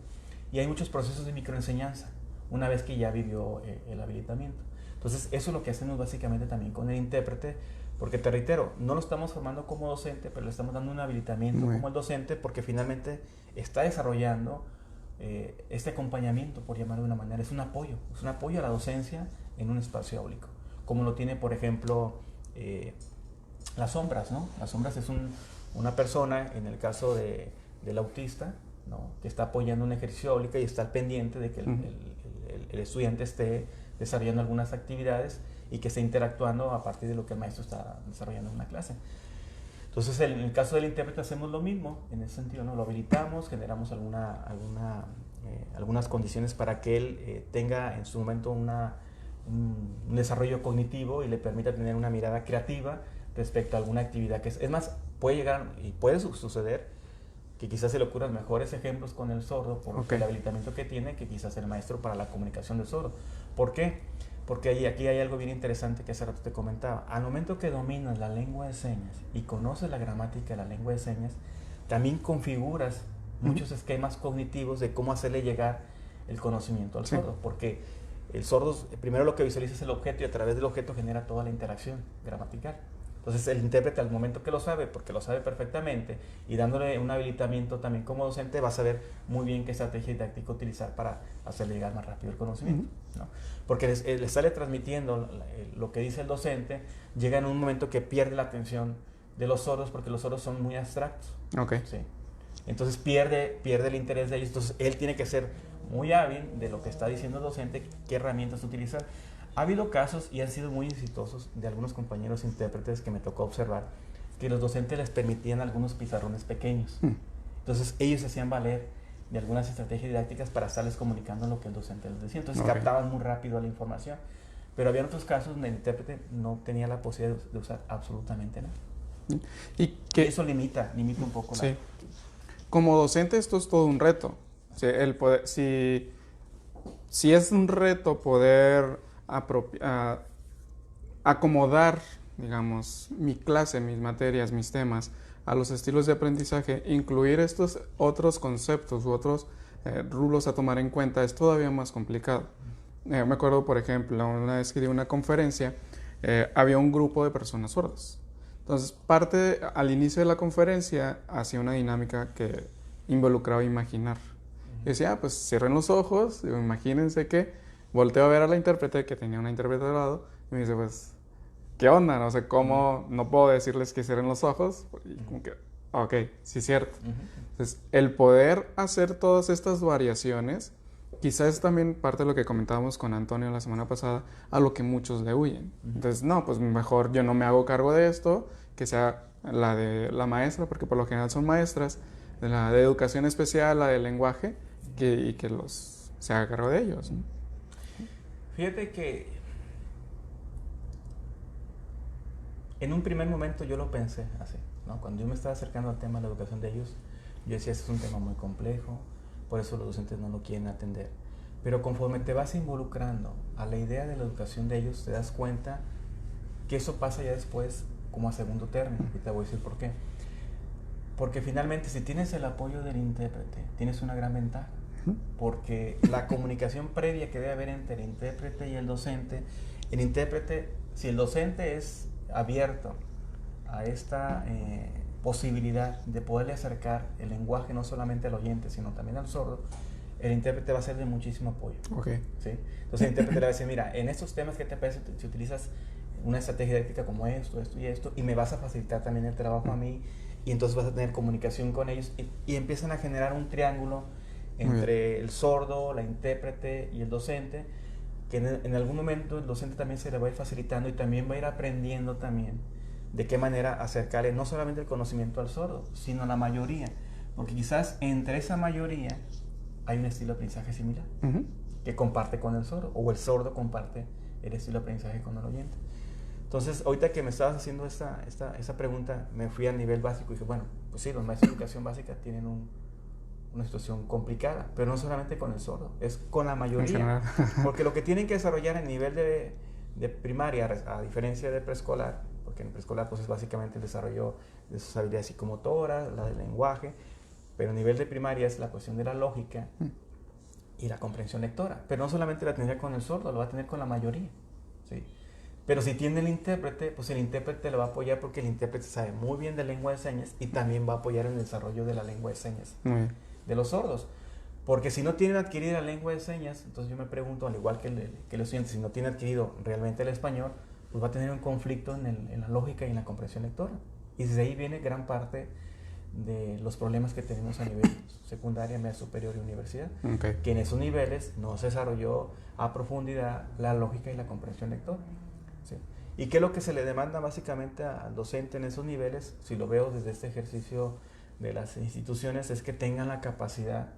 y hay muchos procesos de microenseñanza una vez que ya vivió el habilitamiento. Entonces eso es lo que hacemos básicamente también con el intérprete, porque te reitero, no lo estamos formando como docente, pero le estamos dando un habilitamiento como el docente, porque finalmente está desarrollando este acompañamiento, por llamarlo de una manera. Es un apoyo a la docencia en un espacio áulico, como lo tiene, por ejemplo, las sombras, ¿no? Las sombras es una persona, en el caso del autista, ¿no?, que está apoyando un ejercicio áulico y está al pendiente de que el estudiante esté desarrollando algunas actividades y que esté interactuando a partir de lo que el maestro está desarrollando en una clase. Entonces, en el caso del intérprete hacemos lo mismo, en ese sentido, ¿no? Lo habilitamos, generamos algunas condiciones para que él tenga en su momento un desarrollo cognitivo y le permita tener una mirada creativa respecto a alguna actividad que es más, puede llegar y puede suceder que quizás se le ocurran mejores ejemplos con el sordo por el habilitamiento que tiene que quizás el maestro para la comunicación del sordo. ¿Por qué? Porque aquí hay algo bien interesante que hace rato te comentaba. Al momento que dominas la lengua de señas y conoces la gramática de la lengua de señas, también configuras muchos esquemas cognitivos de cómo hacerle llegar el conocimiento al sordo. Porque el sordo primero lo que visualiza es el objeto y a través del objeto genera toda la interacción gramatical. Entonces el intérprete, al momento que lo sabe, porque lo sabe perfectamente, y dándole un habilitamiento también como docente, va a saber muy bien qué estrategia didáctica utilizar para hacerle llegar más rápido el conocimiento, ¿no? Porque le sale transmitiendo lo que dice el docente, llega en un momento que pierde la atención de los sordos, porque los sordos son muy abstractos. ¿Sí? Entonces pierde el interés de ellos. Entonces él tiene que ser muy hábil de lo que está diciendo el docente, qué herramientas utilizar. Ha habido casos, y han sido muy exitosos, de algunos compañeros intérpretes que me tocó observar, que los docentes les permitían algunos pizarrones pequeños. Entonces ellos hacían valer de algunas estrategias didácticas para estarles comunicando lo que el docente les decía. Entonces captaban muy rápido la información. Pero había otros casos donde el intérprete no tenía la posibilidad de usar absolutamente nada. Y eso limita un poco sí. Como docente esto es todo un reto. O sea, el poder, si es un reto poder acomodar, digamos, mi clase, mis materias, mis temas a los estilos de aprendizaje, incluir estos otros conceptos u otros rubros a tomar en cuenta es todavía más complicado. Me acuerdo, por ejemplo, una vez que di una conferencia, había un grupo de personas sordas. Entonces, al inicio de la conferencia, hacía una dinámica que involucraba imaginar. Y decía, pues cierren los ojos, imagínense que volteo a ver a la intérprete, que tenía una intérprete al lado, y me dice, pues, ¿qué onda? No sé cómo, no puedo decirles que cierren los ojos. Y como que, ok, sí es cierto. Entonces, el poder hacer todas estas variaciones, quizás es también parte de lo que comentábamos con Antonio la semana pasada, a lo que muchos le huyen. Entonces, no, pues mejor yo no me hago cargo de esto, que sea la de la maestra, porque por lo general son maestras, de la de educación especial, la de lenguaje, y que se haga cargo de ellos, ¿no? Fíjate que en un primer momento yo lo pensé así, ¿no? Cuando yo me estaba acercando al tema de la educación de ellos, yo decía, este es un tema muy complejo, por eso los docentes no lo quieren atender. Pero conforme te vas involucrando a la idea de la educación de ellos, te das cuenta que eso pasa ya después como a segundo término. Y te voy a decir por qué. Porque finalmente, si tienes el apoyo del intérprete, tienes una gran ventaja. Porque la comunicación previa que debe haber entre el intérprete y el docente, si el docente es abierto a esta posibilidad de poderle acercar el lenguaje no solamente al oyente, sino también al sordo, el intérprete va a ser de muchísimo apoyo. ¿Sí? Entonces el intérprete le va a decir, mira, en estos temas, ¿qué te parece si utilizas una estrategia didáctica como esto y esto? Y me vas a facilitar también el trabajo a mí, y entonces vas a tener comunicación con ellos, y empiezan a generar un triángulo entre el sordo, la intérprete y el docente, que en algún momento el docente también se le va a ir facilitando y también va a ir aprendiendo también de qué manera acercarle no solamente el conocimiento al sordo, sino a la mayoría, porque quizás entre esa mayoría hay un estilo de aprendizaje similar que comparte con el sordo, o el sordo comparte el estilo de aprendizaje con el oyente. Entonces, ahorita que me estabas haciendo esa pregunta, me fui al nivel básico y dije, bueno, pues sí, los maestros de educación básica tienen una situación complicada, pero no solamente con el sordo, es con la mayoría. Porque lo que tienen que desarrollar en nivel de primaria, a diferencia de preescolar, porque en preescolar pues es básicamente el desarrollo de sus habilidades psicomotoras, la del lenguaje, pero a nivel de primaria es la cuestión de la lógica y la comprensión lectora. Pero no solamente la tendría con el sordo, lo va a tener con la mayoría, ¿sí? Pero si tiene el intérprete, pues el intérprete lo va a apoyar, porque el intérprete sabe muy bien de lengua de señas y también va a apoyar en el desarrollo de la lengua de señas de los sordos. Porque si no tienen adquirida la lengua de señas, entonces yo me pregunto, al igual que el estudiante, si no tiene adquirido realmente el español, pues va a tener un conflicto en la lógica y en la comprensión lectora. Y desde ahí viene gran parte de los problemas que tenemos a nivel secundaria, media superior y universidad. Que en esos niveles no se desarrolló a profundidad la lógica y la comprensión lectora. ¿Sí? ¿Y qué es lo que se le demanda básicamente al docente en esos niveles? Si lo veo desde este ejercicio de las instituciones, es que tengan la capacidad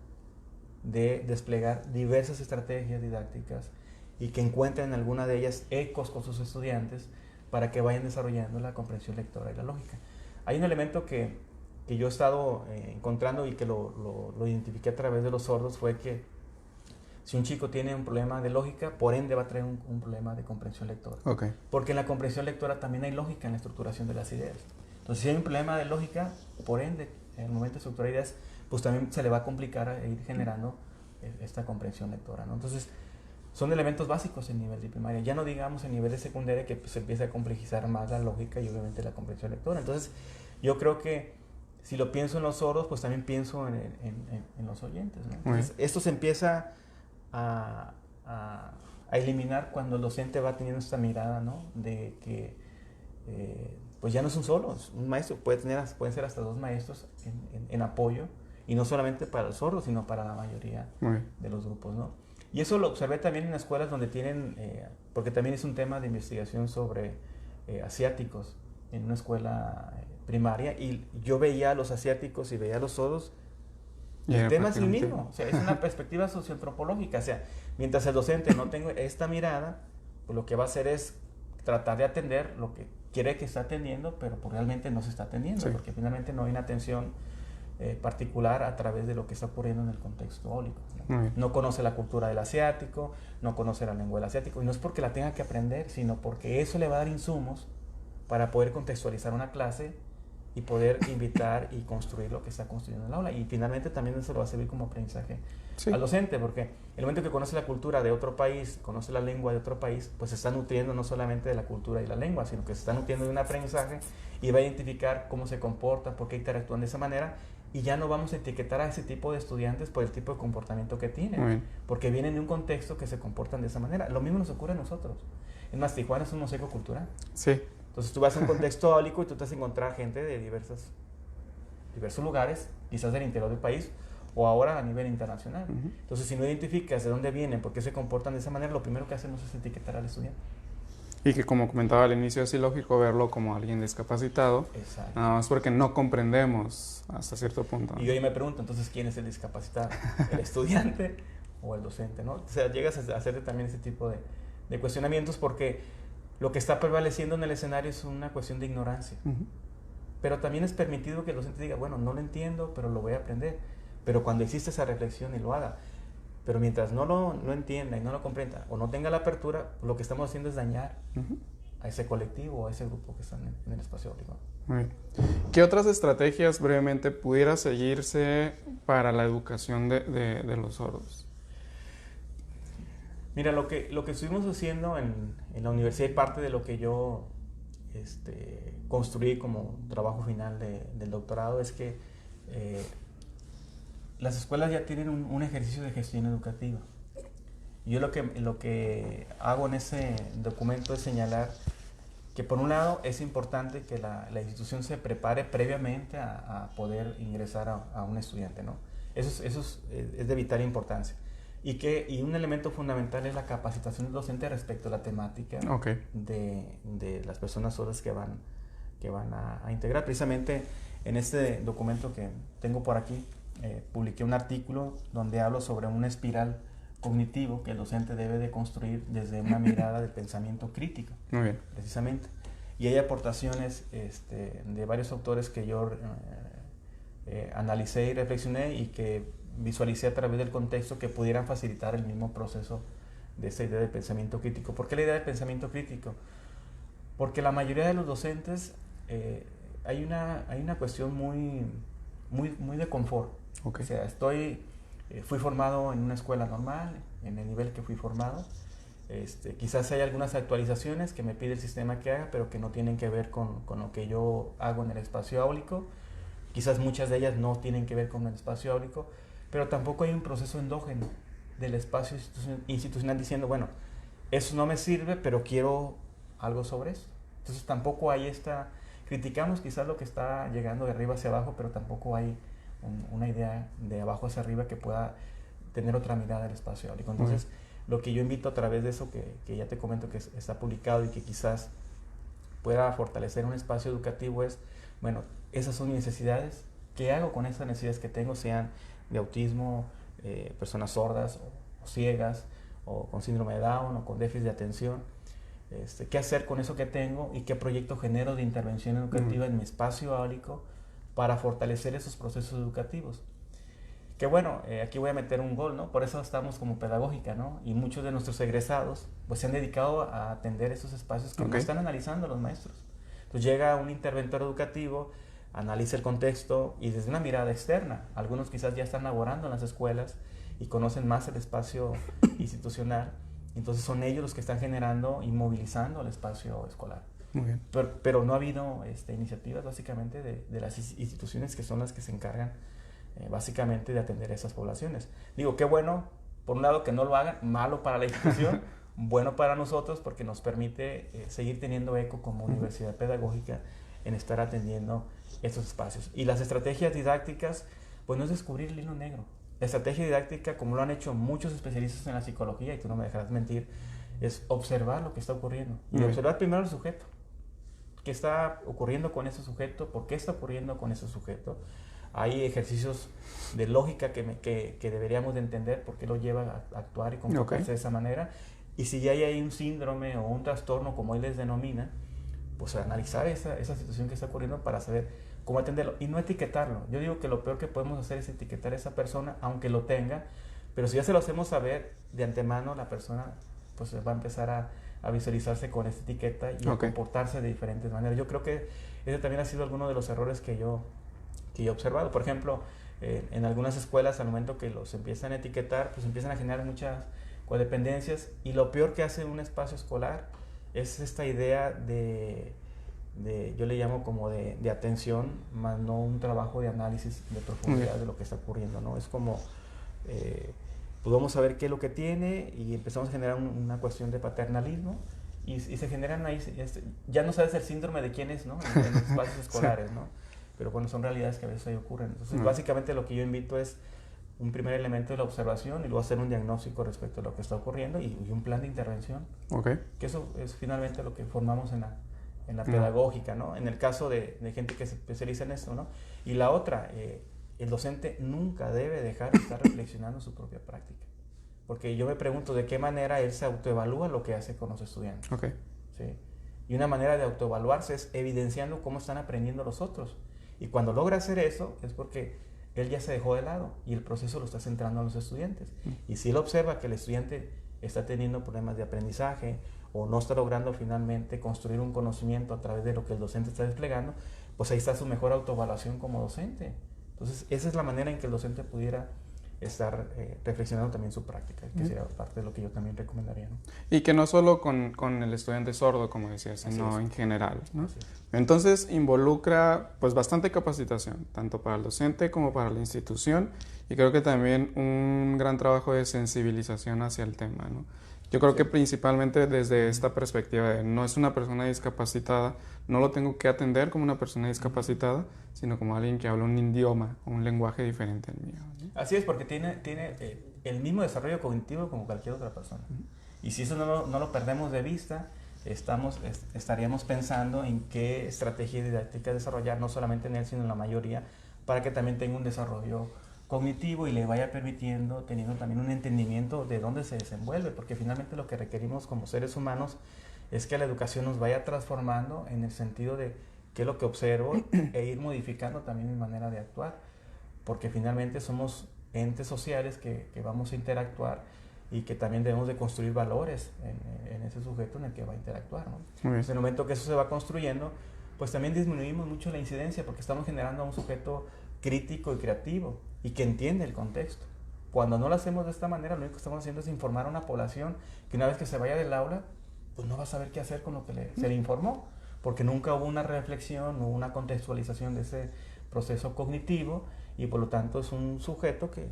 de desplegar diversas estrategias didácticas y que encuentren alguna de ellas ecos con sus estudiantes para que vayan desarrollando la comprensión lectora y la lógica. Hay un elemento que yo he estado encontrando y que lo identifiqué a través de los sordos, fue que si un chico tiene un problema de lógica, por ende va a traer un problema de comprensión lectora. Porque en la comprensión lectora también hay lógica en la estructuración de las ideas. Entonces, si hay un problema de lógica, por ende, en el momento de estructurar ideas, pues también se le va a complicar a ir generando esta comprensión lectora, ¿no? Entonces, son elementos básicos en nivel de primaria. Ya no digamos en nivel de secundaria, que pues, se empieza a complejizar más la lógica y obviamente la comprensión lectora. Entonces, yo creo que si lo pienso en los sordos, pues también pienso en los oyentes, ¿no? Entonces, esto se empieza a eliminar cuando el docente va teniendo esta mirada, ¿no? De que pues ya no es un solo, un maestro, pueden ser hasta dos maestros en apoyo, y no solamente para el sordo, sino para la mayoría de los grupos, ¿no? Y eso lo observé también en escuelas donde tienen, porque también es un tema de investigación sobre asiáticos en una escuela primaria, y yo veía a los asiáticos y veía a los sordos, y el tema es el mismo, o sea, es una perspectiva socioantropológica, o sea, mientras el docente no tenga esta mirada, pues lo que va a hacer es tratar de atender lo que quiere que está atendiendo, pero pues realmente no se está atendiendo, porque finalmente no hay una atención particular a través de lo que está ocurriendo en el contexto áulico, ¿no? No conoce la cultura del asiático, no conoce la lengua del asiático, y no es porque la tenga que aprender, sino porque eso le va a dar insumos para poder contextualizar una clase y poder invitar y construir lo que está construyendo en el aula. Y finalmente también eso le va a servir como aprendizaje al docente, porque el momento que conoce la cultura de otro país, conoce la lengua de otro país, pues se está nutriendo no solamente de la cultura y la lengua, sino que se está nutriendo de un aprendizaje y va a identificar cómo se comporta, por qué interactúan de esa manera, y ya no vamos a etiquetar a ese tipo de estudiantes por el tipo de comportamiento que tienen, porque vienen de un contexto que se comportan de esa manera. Lo mismo nos ocurre a nosotros. Es más, Tijuana es un mosaico cultural. Sí. Entonces tú vas a un contexto áulico y tú te vas a encontrar gente de diversos lugares, quizás del interior del país o ahora a nivel internacional. Entonces, si no identificas de dónde vienen, por qué se comportan de esa manera, lo primero que hacemos es etiquetar al estudiante. Y que, como comentaba al inicio, es ilógico verlo como alguien discapacitado. Exacto. Nada más porque no comprendemos hasta cierto punto, ¿no? Y yo ahí me pregunto, entonces, ¿quién es el discapacitado? ¿El estudiante o el docente, no? O sea, llegas a hacerte también ese tipo de cuestionamientos, porque lo que está prevaleciendo en el escenario es una cuestión de ignorancia. Pero también es permitido que el docente diga, bueno, no lo entiendo, pero lo voy a aprender. Pero cuando existe esa reflexión y lo haga. Pero mientras no lo entienda y no lo comprenda o no tenga la apertura, lo que estamos haciendo es dañar a ese colectivo o a ese grupo que están en el espacio áulico. Muy bien. ¿Qué otras estrategias brevemente pudiera seguirse para la educación de los sordos? Mira, lo que estuvimos haciendo en la universidad, y parte de lo que yo construí como trabajo final del doctorado, es que las escuelas ya tienen un ejercicio de gestión educativa. Yo lo que hago en ese documento es señalar que, por un lado, es importante que la institución se prepare previamente a poder ingresar a un estudiante, ¿no? Eso es de vital importancia. Y un elemento fundamental es la capacitación del docente respecto a la temática de las personas sordas que van a integrar. Precisamente en este documento que tengo por aquí, publiqué un artículo donde hablo sobre una espiral cognitivo que el docente debe de construir desde una mirada de pensamiento crítico. Muy bien. Precisamente. Y hay aportaciones de varios autores que yo analicé y reflexioné y que visualicé a través del contexto que pudieran facilitar el mismo proceso de esa idea de pensamiento crítico. ¿Por qué la idea de pensamiento crítico? Porque la mayoría de los docentes hay una cuestión muy de confort. O sea, fui formado en una escuela normal, en el nivel que fui formado. Quizás hay algunas actualizaciones que me pide el sistema que haga, pero que no tienen que ver con lo que yo hago en el espacio áulico. Quizás muchas de ellas no tienen que ver con el espacio áulico, pero tampoco hay un proceso endógeno del espacio institucional diciendo, bueno, eso no me sirve, pero quiero algo sobre eso. Entonces tampoco hay criticamos quizás lo que está llegando de arriba hacia abajo, pero tampoco hay una idea de abajo hacia arriba que pueda tener otra mirada del espacio áulico. Entonces, lo que yo invito a través de eso, que ya te comento que está publicado y que quizás pueda fortalecer un espacio educativo, es, bueno, esas son mis necesidades. ¿Qué hago con esas necesidades que tengo, sean de autismo, personas sordas o ciegas, o con síndrome de Down, o con déficit de atención? ¿Qué hacer con eso que tengo y qué proyecto genero de intervención educativa en mi espacio áulico para fortalecer esos procesos educativos? Que bueno, aquí voy a meter un gol, ¿no? Por eso estamos como pedagógica, ¿no? Y muchos de nuestros egresados pues se han dedicado a atender esos espacios que no están analizando los maestros. Entonces llega un interventor educativo, analiza el contexto y desde una mirada externa. Algunos quizás ya están laborando en las escuelas y conocen más el espacio institucional. Entonces son ellos los que están generando y movilizando el espacio escolar. Muy bien. Pero no ha habido iniciativas básicamente de las instituciones que son las que se encargan básicamente de atender a esas poblaciones. Digo, qué bueno, por un lado que no lo hagan, malo para la institución, bueno para nosotros porque nos permite seguir teniendo eco como universidad pedagógica en estar atendiendo estos espacios. Y las estrategias didácticas, pues no es descubrir el hilo negro. La estrategia didáctica, como lo han hecho muchos especialistas en la psicología, y tú no me dejarás mentir, es observar lo que está ocurriendo. Y observar primero el sujeto. ¿Qué está ocurriendo con ese sujeto? ¿Por qué está ocurriendo con ese sujeto? Hay ejercicios de lógica que deberíamos de entender por qué lo lleva a actuar y comportarse de esa manera. Y si ya hay ahí un síndrome o un trastorno, como él les denomina, pues analizar esa situación que está ocurriendo para saber cómo atenderlo y no etiquetarlo. Yo digo que lo peor que podemos hacer es etiquetar a esa persona, aunque lo tenga, pero si ya se lo hacemos saber de antemano, la persona pues va a empezar a visualizarse con esta etiqueta y a comportarse de diferentes maneras. Yo creo que ese también ha sido alguno de los errores que yo he observado. Por ejemplo, en algunas escuelas, al momento que los empiezan a etiquetar, pues empiezan a generar muchas codependencias, y lo peor que hace un espacio escolar es esta idea de yo le llamo como de atención, más no un trabajo de análisis de profundidad de lo que está ocurriendo, ¿no? Es como, pues vamos a ver qué es lo que tiene, y empezamos a generar una cuestión de paternalismo, y se generan ahí, ya no sabes el síndrome de quién es, ¿no? En los espacios escolares, ¿no? Pero bueno, son realidades que a veces ahí ocurren. Entonces, básicamente lo que yo invito es un primer elemento de la observación, y luego hacer un diagnóstico respecto a lo que está ocurriendo y un plan de intervención. Que eso es finalmente lo que formamos en la pedagógica, ¿no? En el caso de gente que se especializa en esto, ¿no? Y la otra, el docente nunca debe dejar de estar reflexionando su propia práctica. Porque yo me pregunto de qué manera él se autoevalúa lo que hace con los estudiantes. ¿Sí? Y una manera de autoevaluarse es evidenciando cómo están aprendiendo los otros. Y cuando logra hacer eso es porque él ya se dejó de lado y el proceso lo está centrando a los estudiantes. Y si él observa que el estudiante está teniendo problemas de aprendizaje o no está logrando finalmente construir un conocimiento a través de lo que el docente está desplegando, pues ahí está su mejor autoevaluación como docente. Entonces, esa es la manera en que el docente pudiera estar reflexionando también su práctica, que sería parte de lo que yo también recomendaría, ¿no? Y que no solo con el estudiante sordo, como decías, sino en general, ¿no? Entonces involucra pues bastante capacitación, tanto para el docente como para la institución, y creo que también un gran trabajo de sensibilización hacia el tema, ¿no? Yo creo que principalmente desde esta perspectiva de no es una persona discapacitada, no lo tengo que atender como una persona discapacitada, sino como alguien que habla un idioma, un lenguaje diferente al mío, ¿no? Así es, porque tiene el mismo desarrollo cognitivo como cualquier otra persona. Y si eso no lo perdemos de vista, estaríamos pensando en qué estrategia didáctica desarrollar, no solamente en él, sino en la mayoría, para que también tenga un desarrollo cognitivo y le vaya permitiendo, teniendo también un entendimiento de dónde se desenvuelve, porque finalmente lo que requerimos como seres humanos es que la educación nos vaya transformando en el sentido de qué es lo que observo e ir modificando también mi manera de actuar, porque finalmente somos entes sociales que vamos a interactuar y que también debemos de construir valores en ese sujeto en el que va a interactuar, ¿no? Entonces, en el momento que eso se va construyendo, pues también disminuimos mucho la incidencia, porque estamos generando a un sujeto crítico y creativo y que entiende el contexto. Cuando no lo hacemos de esta manera, lo único que estamos haciendo es informar a una población que una vez que se vaya del aula, pues no va a saber qué hacer con lo que se le informó, porque nunca hubo una reflexión o una contextualización de ese proceso cognitivo, y por lo tanto es un sujeto que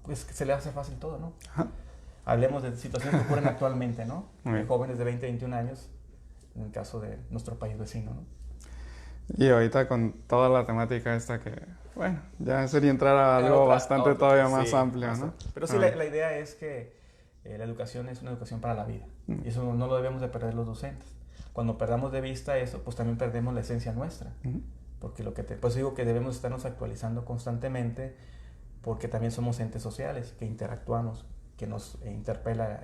pues que se le hace fácil todo, ¿no? Hablemos de situaciones que ocurren actualmente, ¿no? Jóvenes de 20, 21 años, en el caso de nuestro país vecino, ¿no? Y ahorita con toda la temática esta que, bueno, ya sería entrar a algo bastante todavía más amplio, ¿no? Pero sí, la idea es que la educación es una educación para la vida, y eso no lo debemos de perder los docentes. Cuando perdamos de vista eso, pues también perdemos la esencia nuestra, porque pues digo que debemos estarnos actualizando constantemente, porque también somos entes sociales que interactuamos, que nos interpela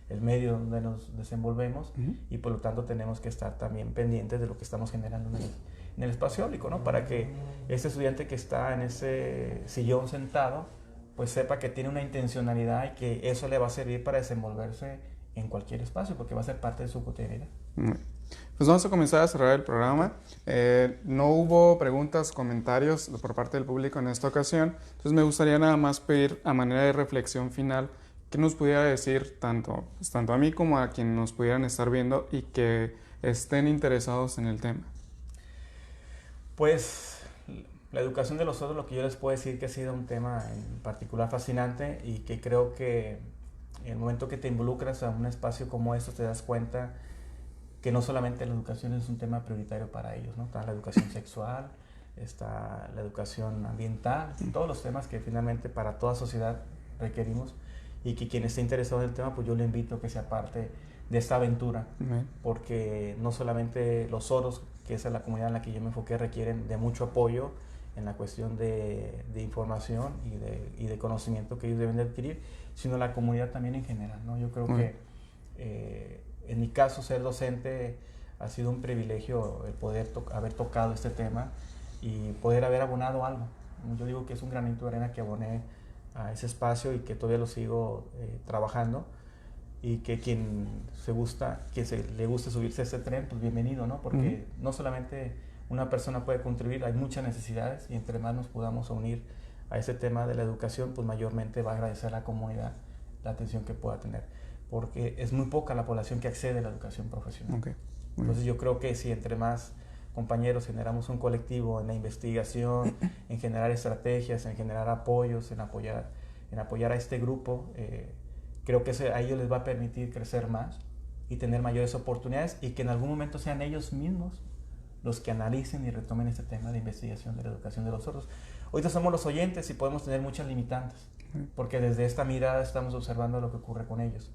el medio donde nos desenvolvemos, y por lo tanto tenemos que estar también pendientes de lo que estamos generando en el espacio público, ¿no? Para que ese estudiante que está en ese sillón sentado, pues sepa que tiene una intencionalidad y que eso le va a servir para desenvolverse en cualquier espacio, porque va a ser parte de su cotidianidad. Pues vamos a comenzar a cerrar el programa. No hubo preguntas, comentarios por parte del público en esta ocasión, entonces me gustaría nada más pedir a manera de reflexión final que nos pudiera decir tanto a mí como a quienes nos pudieran estar viendo y que estén interesados en el tema. Pues la educación de los otros, lo que yo les puedo decir que ha sido un tema en particular fascinante, y que creo que en el momento que te involucras a un espacio como esto te das cuenta que no solamente la educación es un tema prioritario para ellos, ¿no? Está la educación sexual, está la educación ambiental, todos los temas que finalmente para toda sociedad requerimos, y que quien esté interesado en el tema, pues yo le invito a que sea parte de esta aventura, porque no solamente los soros, que esa es la comunidad en la que yo me enfoqué, requieren de mucho apoyo en la cuestión de información y de conocimiento que ellos deben de adquirir, sino la comunidad también en general, ¿no? Yo creo que en mi caso ser docente ha sido un privilegio el poder haber tocado este tema y poder haber abonado algo. Yo digo que es un granito de arena que aboné a ese espacio y que todavía lo sigo trabajando, y que quien le guste subirse a este tren, pues bienvenido, ¿no? Porque no solamente una persona puede contribuir, hay muchas necesidades, y entre más nos podamos unir a ese tema de la educación, pues mayormente va a agradecer a la comunidad la atención que pueda tener, porque es muy poca la población que accede a la educación profesional. Entonces yo creo que si entre más compañeros generamos un colectivo en la investigación, en generar estrategias, en generar apoyos, en apoyar a este grupo, creo que a ellos les va a permitir crecer más y tener mayores oportunidades, y que en algún momento sean ellos mismos los que analicen y retomen este tema de investigación de la educación de los sordos. Ahorita somos los oyentes y podemos tener muchas limitantes, porque desde esta mirada estamos observando lo que ocurre con ellos.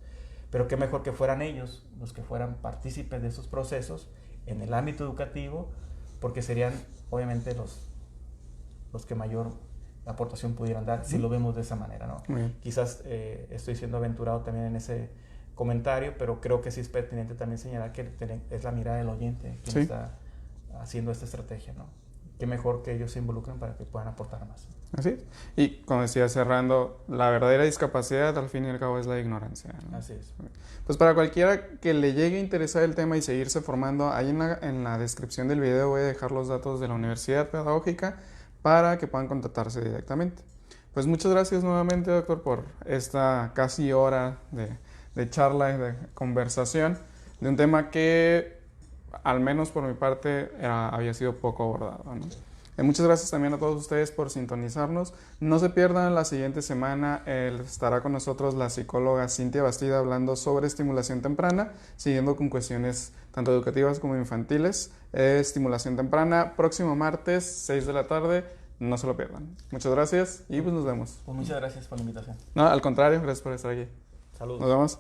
Pero qué mejor que fueran ellos los que fueran partícipes de esos procesos en el ámbito educativo, porque serían obviamente los que mayor aportación pudieran dar, si lo vemos de esa manera, ¿no? Quizás estoy siendo aventurado también en ese comentario, pero creo que sí es pertinente también señalar que es la mirada del oyente quien está haciendo esta estrategia, ¿no? Qué mejor que ellos se involucren para que puedan aportar más. Así es. Y como decía cerrando, la verdadera discapacidad al fin y al cabo es la ignorancia, ¿no? Así es. Pues para cualquiera que le llegue a interesar el tema y seguirse formando, ahí en la descripción del video voy a dejar los datos de la Universidad Pedagógica para que puedan contactarse directamente. Pues muchas gracias nuevamente, doctor, por esta casi hora de charla y de conversación de un tema que, al menos por mi parte, había sido poco abordado, ¿no? Muchas gracias también a todos ustedes por sintonizarnos. No se pierdan, la siguiente semana estará con nosotros la psicóloga Cintia Bastida hablando sobre estimulación temprana, siguiendo con cuestiones tanto educativas como infantiles. Estimulación temprana, próximo martes, 6 de la tarde. No se lo pierdan. Muchas gracias y pues nos vemos. Pues muchas gracias por la invitación. No, al contrario, gracias por estar aquí. Saludos. Nos vemos.